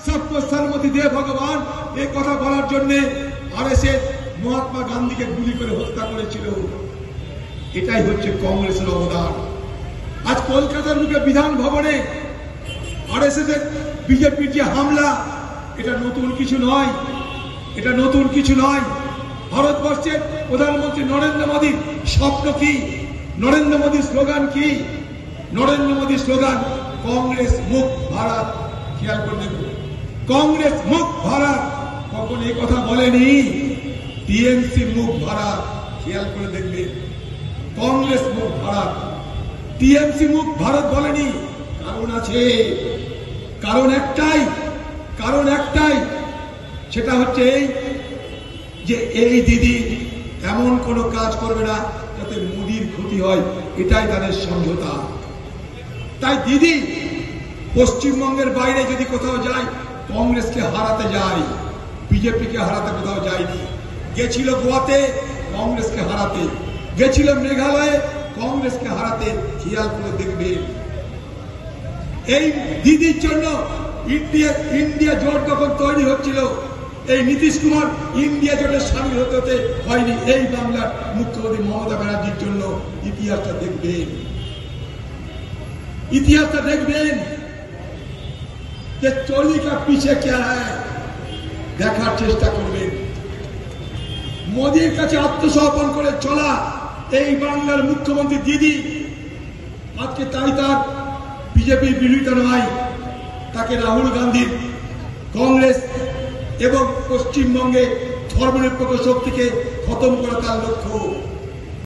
सबको सन्मति दे भगवान এই কথা বলার জন্য আরএসএস মহাত্মা গান্ধীকে গুলি করে হত্যা করেছিল। এটাই হচ্ছে কংগ্রেসের অবদান। আজ কলকাতার মুখে বিধান ভবনে আরএসএস এর বিজেপির যে হামলা, এটা নতুন কিছু নয়, এটা নতুন কিছু নয়। ভারতবর্ষের প্রধানমন্ত্রী নরেন্দ্র মোদীর স্বপ্ন কি? নরেন্দ্র মোদীর স্লোগান কি? নরেন্দ্র মোদীর স্লোগান কংগ্রেস মুক্ত ভারত। খেয়াল করে দেখুন, কংগ্রেস মুক্ত ভারত কখন এই কথা বলেনি। টিএমসি মুক্ত ভারত। খেয়াল করে দেখবেন, কংগ্রেস মুক্ত ভারত, টিএমসি মুক্ত ভারত বলেনি। কারণ আছে, কারণ একটাই, সেটা হচ্ছে এই যে এই দিদি এমন কোনো কাজ করবে না যাতে মোদির ক্ষতি হয়, এটাই তাদের সমঝোতা। তাই দিদি পশ্চিমবঙ্গের বাইরে যদি কোথাও যায়, কংগ্রেসকে হারাতে যায়, বিজেপিকে হারাতে কোথাও যায়নি। গেছিল গোয়াতে কংগ্রেসকে হারাতে, গেছিল মেঘালয়ে কংগ্রেসকে হারাতে। খেয়াল করে দেখবেন, এই দিদির জন্য ইন্ডিয়া জোট যখন তৈরি হচ্ছিল, এই নীতিশ কুমার ইন্ডিয়া জোটে সামিল হতে হয়নি। এই বাংলার মুখ্যমন্ত্রী মমতা ব্যানার্জির জন্য। ইতিহাসটা দেখবেন, ইতিহাসটা দেখবেন যে চলি কা পিছে কে হ্যায়, দেখার চেষ্টা করবেন। মোদির কাছে আত্মসমর্পণ করে চলা এই বাংলার মুখ্যমন্ত্রী দিদি আজকে তাই তার বিজেপির বিরোধিতা নয়, তাকে রাহুল গান্ধীর কংগ্রেস এবং পশ্চিমবঙ্গে ধর্মনিরপেক্ষ শক্তিকে খতম করা তার লক্ষ্য।